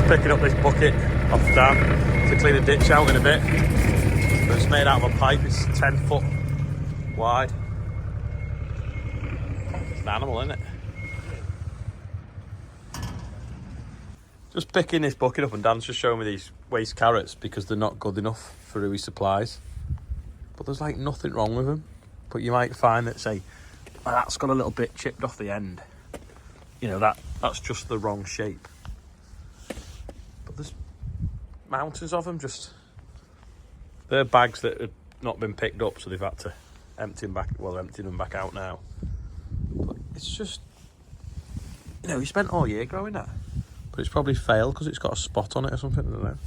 picking up this bucket off Dan to clean a ditch out in a bit. But it's made out of a pipe, it's 10 foot wide. It's an animal, isn't it? Just picking this bucket up, and Dan's just showing me these waste carrots because they're not good enough for who he supplies. But there's like nothing wrong with them. But you might find that, say, that's got a little bit chipped off the end. You know, that's just the wrong shape. But there's mountains of them, just... They're bags that have not been picked up, so they've had to empty them back. Well, emptying them back out now. But it's just... You know, he spent all year growing that. But it's probably failed because it's got a spot on it or something, I don't know.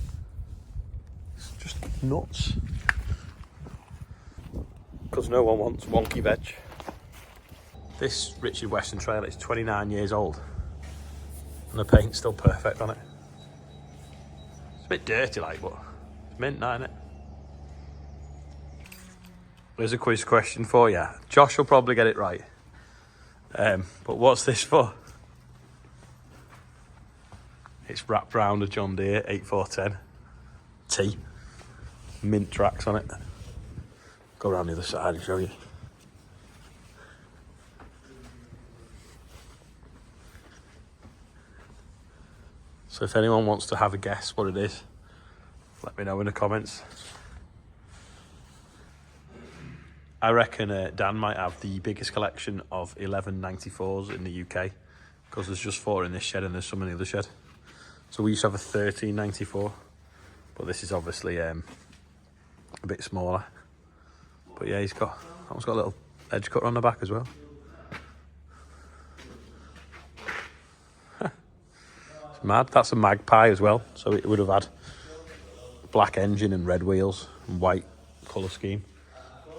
It's just nuts. Because no one wants wonky veg. This Richard Weston trailer is 29 years old. And the paint's still perfect on it. It's a bit dirty like, but it's mint now, isn't it? There's a quiz question for you. Josh will probably get it right. But what's this for? It's wrapped round a John Deere 8410 T. Mint tracks on it. Go around the other side and show you. So if anyone wants to have a guess what it is, let me know in the comments. I reckon Dan might have the biggest collection of 1194s in the UK, because there's just 4 in this shed and there's some in the other shed. So we used to have a 1394, but this is obviously a bit smaller. But yeah, that one's got a little edge cutter on the back as well. It's mad. That's a Magpie as well, so it would have had black engine and red wheels and white colour scheme.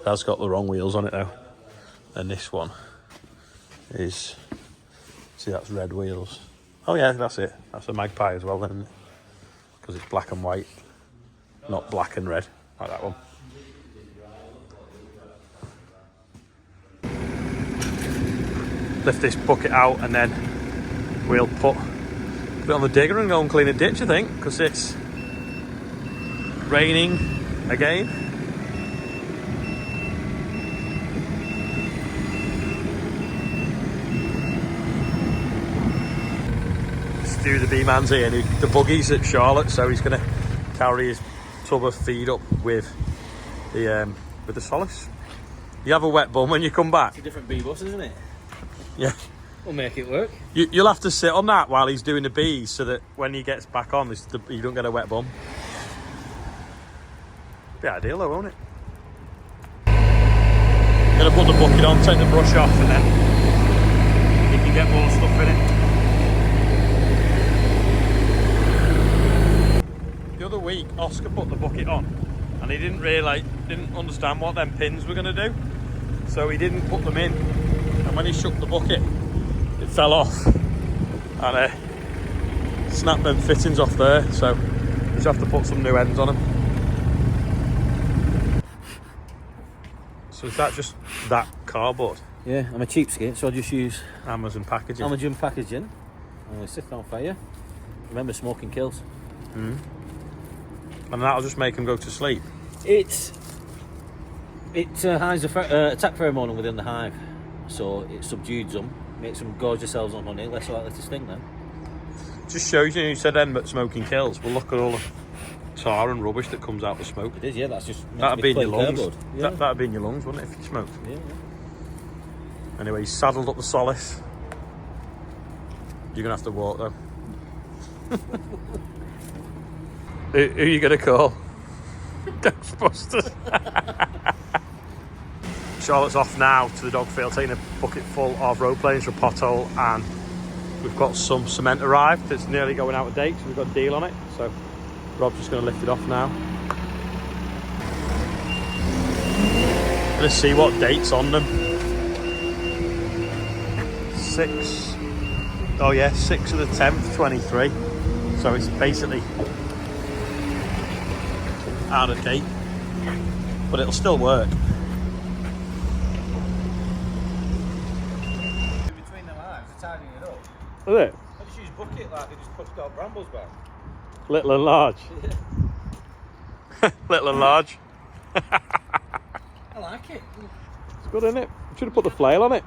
It has got the wrong wheels on it though. And this one is, see, that's red wheels. Oh yeah, that's it. That's a Magpie as well then, isn't it? Because it's black and white, not black and red, like that one. Lift this bucket out and then we'll put it on the digger and go and clean a ditch, I think, because it's raining again. Stu the B-man's here, the buggy's at Charlotte, so he's going to carry his tub of feed up with the solace. You have a wet bum when you come back. It's a different B-bus, isn't it? Yeah. We'll make it work. You'll have to sit on that while he's doing the bees, so that when he gets back on, you don't get a wet bum. Be ideal though, won't it? I'm going to put the bucket on, take the brush off, and then you can get more stuff in it. The other week, Oscar put the bucket on, and he didn't understand what them pins were going to do, so he didn't put them in. And when he shook the bucket, it fell off and snapped them fittings off there, so you just have to put some new ends on them. So is that just that cardboard? Yeah, I'm a cheapskate, so I just use Amazon packaging. Amazon packaging. Set it on fire. Remember, smoking kills. And that'll just make them go to sleep. It hides attack pheromone within the hive, so it subdues them, makes them gorge themselves on honey, less likely to sting them. Just shows you said then that smoking kills. Well, look at all the tar and rubbish that comes out the smoke. It is, yeah. That's just that'd be in your lungs. Yeah. That'd be in your lungs, wouldn't it, if you smoked? Yeah. Anyway, he's saddled up the solace. You're gonna have to walk though. Who are you gonna call? Ghostbusters. Charlotte's off now to the dog field, taking a bucket full of road planes for a pothole, and we've got some cement arrived that's nearly going out of date, so we've got a deal on it. So Rob's just going to lift it off now. Going to see what date's on them. 6 of the 10th, 23. So it's basically out of date, but it'll still work. Between the lines, they're tidying it up. Is it? I just use bucket like they just pushed out brambles back. Little and large. Little and large. I like it. It's good, isn't it? Should have put the flail on it.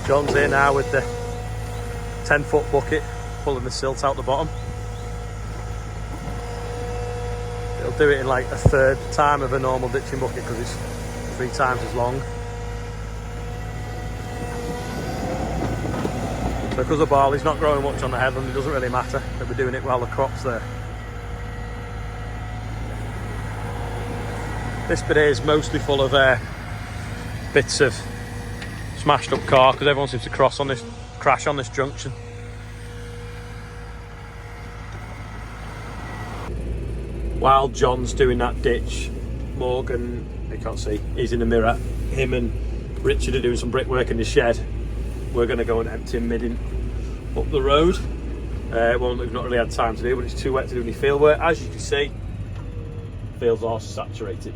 John's here now with the 10-foot bucket, pulling the silt out the bottom. It'll do it in like a third time of a normal ditching bucket because it's 3 times as long. So because the barley's not growing much on the headland, it doesn't really matter that we're doing it while the crop's there. This bit here is mostly full of bits of smashed up car because everyone seems to crash on this junction. While John's doing that ditch, Morgan, you can't see, he's in the mirror. Him and Richard are doing some brickwork in the shed. We're going to go and empty a midding up the road. One that we've not really had time to do, but it's too wet to do any field work. As you can see, fields are saturated.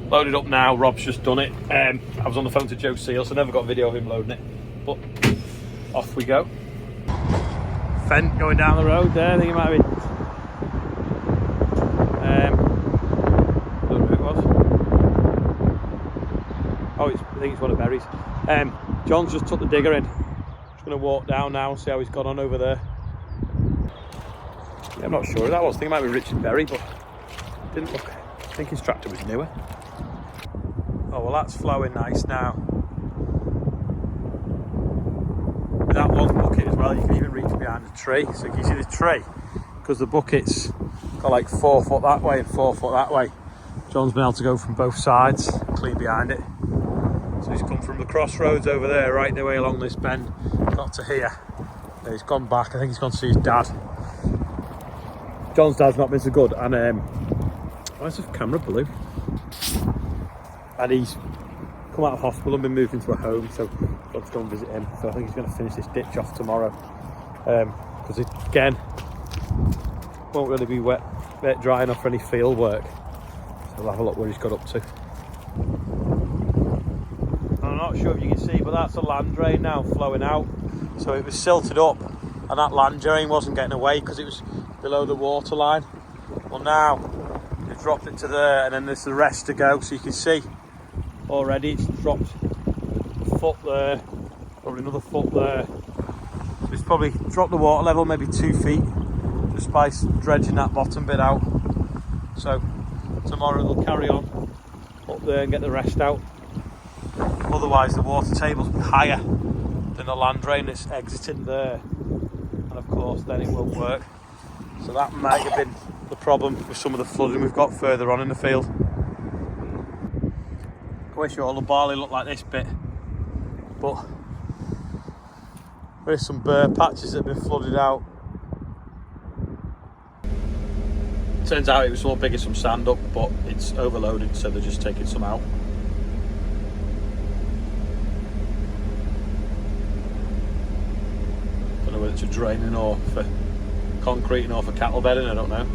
Loaded up now, Rob's just done it. I was on the phone to Joe Seal, so I never got a video of him loading it. But off we go. Fent going down the road there, I think it might be. I don't know who it was. Oh, I think it's one of Berry's. John's just took the digger in. Just going to walk down now and see how he's got on over there. Yeah, I'm not sure who that was. I think it might be Richard Berry, but didn't look. I think his tractor was newer. Oh, well, that's flowing nice now. With that long bucket as well, you can even reach behind the tree. So you can see the tree, because the bucket's got like 4 foot that way and 4 foot that way. John's been able to go from both sides, clean behind it. So he's come from the crossroads over there, right the way along this bend, got to here. And he's gone back, I think he's gone to see his dad. John's dad's not been so good, and where's the camera blue? And he's come out of hospital and been moved into a home, so I've got to go and visit him. So I think he's going to finish this ditch off tomorrow, because again, won't really be wet dry enough for any field work. So we'll have a look where he's got up to. I'm not sure if you can see, but that's a land drain now flowing out. So it was silted up, and that land drain wasn't getting away because it was below the water line. Well, now they've dropped it to there, and then there's the rest to go. So you can see already it's dropped a foot there, probably another foot there. So it's probably dropped the water level maybe 2 feet just by dredging that bottom bit out. So tomorrow they'll carry on up there and get the rest out. Otherwise the water table's higher than the land drain that's exiting there, and of course then it won't work. So that might have been the problem with some of the flooding we've got further on in the field. I wish all the barley looked like this bit, but there's some bare patches that have been flooded out. Turns out it was all bigger, some sand up, but it's overloaded, so they're just taking some out. Don't know whether it's a draining or for concreting or for cattle bedding, I don't know.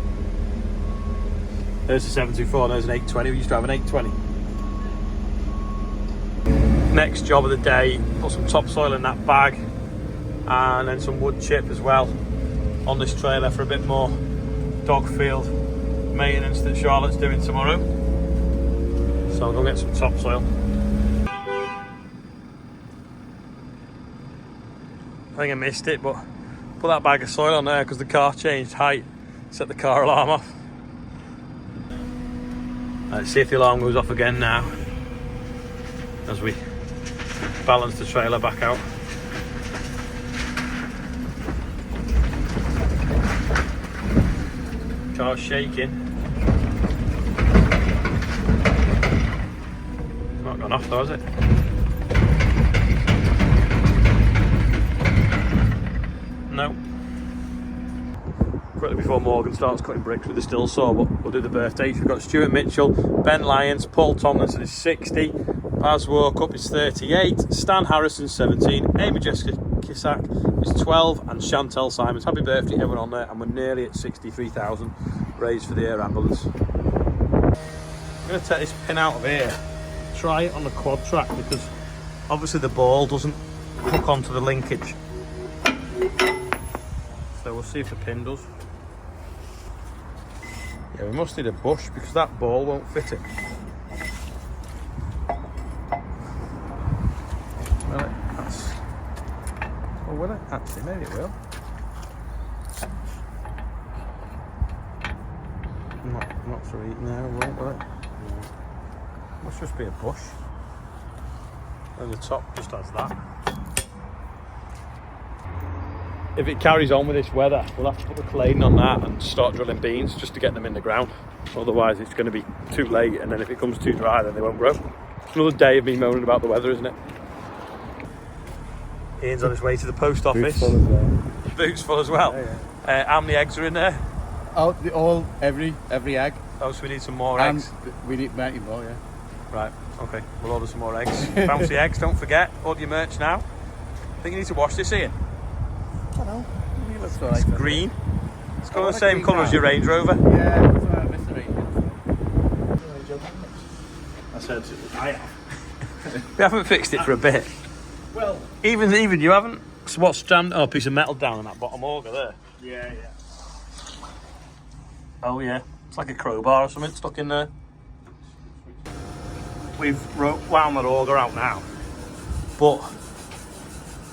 There's a 724, there's an 820, we used to have an 820. Next job of the day, put some topsoil in that bag and then some wood chip as well on this trailer for a bit more dog field maintenance that Charlotte's doing tomorrow. So I'll go get some topsoil. I think I missed it, but put that bag of soil on there because the car changed height, set the car alarm off. Let's see if the alarm goes off again now as we balance the trailer back out. Car's shaking. It's not gone off though, has it? No. Quickly before Morgan starts cutting bricks with the still saw, but we'll do the birthdays. We've got Stuart Mitchell, Ben Lyons, Paul Tomlinson is 60, Baz Workup is 38, Stan Harrison 17, Amy Jessica Kissack is 12, and Chantel Simons. Happy birthday everyone on there, and we're nearly at 63,000 raised for the air ambulance. I'm going to take this pin out of here, try it on the quad track, because obviously the ball doesn't hook onto the linkage. we'll see if the pin does. Yeah, we must need a bush because that ball won't fit it. Will it? That's... Oh, will it? Actually, maybe it will. Not for eating there, will it? Must just be a bush. And the top just has that. If it carries on with this weather, we'll have to put the cladding on that and start drilling beans just to get them in the ground. Otherwise it's going to be too late, and then if it comes too dry then they won't grow. It's another day of me moaning about the weather, isn't it? Ian's on his way to the post office. Boots full as well. Yeah, yeah. How many eggs are in there? Oh, every egg. Oh, so we need some more eggs. We need plenty more, yeah. Right, okay, we'll order some more eggs. Bouncy eggs, don't forget. Order your merch now. I think you need to wash this, Ian. I don't know. It looks all It's right. green. It's got the same colour as your Range Rover. Yeah, that's what I missed the Range. I said, I have. We haven't fixed it for a bit. Well, Even you haven't? So what's jammed? Oh, a piece of metal down on that bottom auger there. yeah. Oh yeah, it's like a crowbar or something stuck in there. We've wound that auger out now, but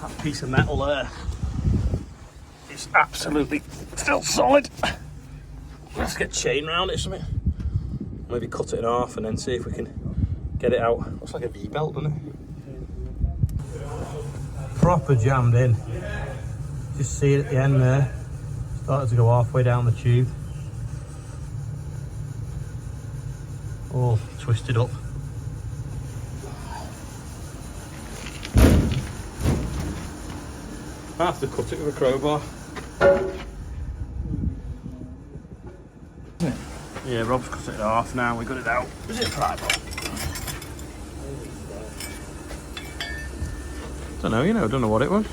that piece of metal there is absolutely still solid. Let's get chain round it or something. Maybe cut it in half and then see if we can get it out. Looks like a V-belt, doesn't it? Proper jammed in. Just see it at the end there. Started to go halfway down the tube. All twisted up. I have to cut it with a crowbar. Yeah, Rob's cut it in half now. We got it out. Was it fried, Bob? Don't know. Don't know what it was.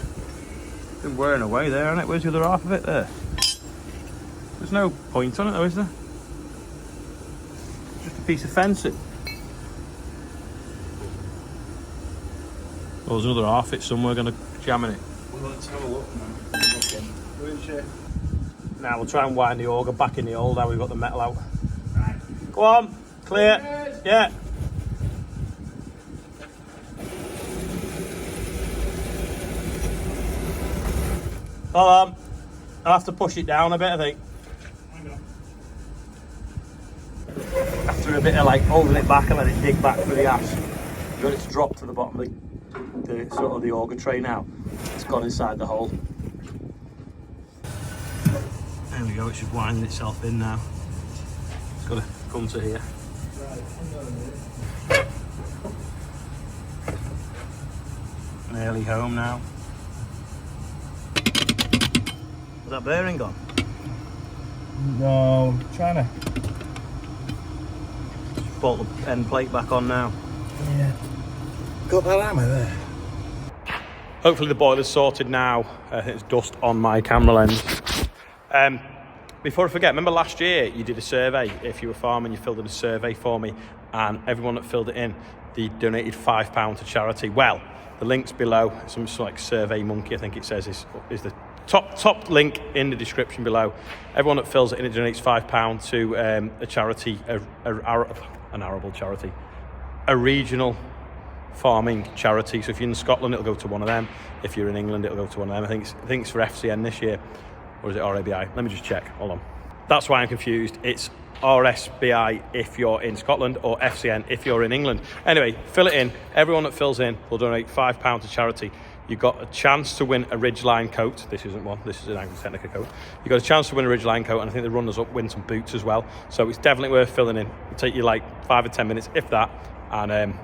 Been wearing away there, hasn't it? Where's the other half of it there? There's no point on it though, is there? Just a piece of fencing. Well, there's another half it somewhere going to jam in it. Well, let's have a look now. Now we'll try and wind the auger back in the hole now we've got the metal out. Right. Go on, clear. Yeah. Hold on. I'll have to push it down a bit, I think. After a bit of like holding it back and let it dig back through the ash, you've got it to drop to the bottom of the sort of the auger tray now. It's gone inside the hole. There we go, it's just winding itself in now. It's got to come to here. Nearly home now. Is that bearing gone? No, I'm trying to. Just bolt the end plate back on now. Yeah. Got that hammer there. Hopefully the boiler's sorted now. It's dust on my camera lens. Before I forget, remember last year you did a survey. If you were farming, you filled in a survey for me, and everyone that filled it in, they donated £5 to charity. Well, the link's below. Some sort of like Survey Monkey, I think it says, is the top link in the description below. Everyone that fills it in, it donates £5 to a charity, an arable charity, a regional farming charity. So if you're in Scotland, it'll go to one of them. If you're in England, it'll go to one of them. I think it's for FCN this year, or is it RABI? Let me just check. Hold on. That's why I'm confused. It's RSBI if you're in Scotland, or FCN if you're in England. Anyway, fill it in. Everyone that fills in will donate £5 to charity. You've got a chance to win a Ridgeline coat. This isn't one, this is an Angus Technica coat. You've got a chance to win a Ridgeline coat, and I think the runners up win some boots as well. So it's definitely worth filling in. It'll take you like 5 or 10 minutes, if that. And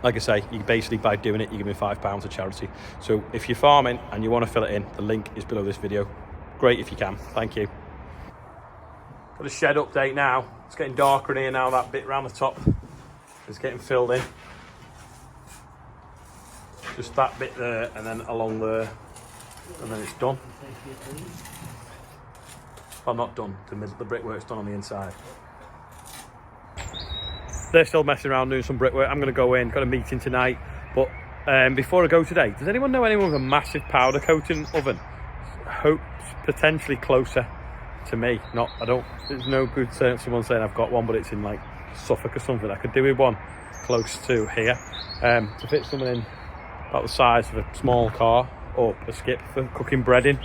like I say, you basically, by doing it, you give me £5 to charity. So if you're farming and you want to fill it in, the link is below this video. Great if you can. Thank you. Got a shed update now. It's getting darker in here now. That bit around the top is getting filled in. Just that bit there, and then along there, and then it's done. Well, not done. The brickwork's done on the inside. They're still messing around doing some brickwork. I'm going to go in. Got a meeting tonight. But before I go today, does anyone know anyone with a massive powder coating oven? hope potentially closer to me. There's no good someone saying I've got one, but it's in like Suffolk or something. I could do with one close to here to fit someone in about the size of a small car or a skip for cooking bread in.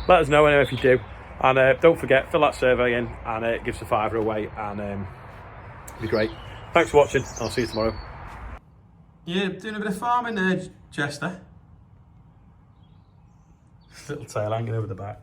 Let us know anyway if you do, and don't forget, fill that survey in, and it gives a £5 away, and it'd be great. Thanks for watching. I'll see you tomorrow. Yeah, doing a bit of farming there, Chester. Little tail hanging over the back.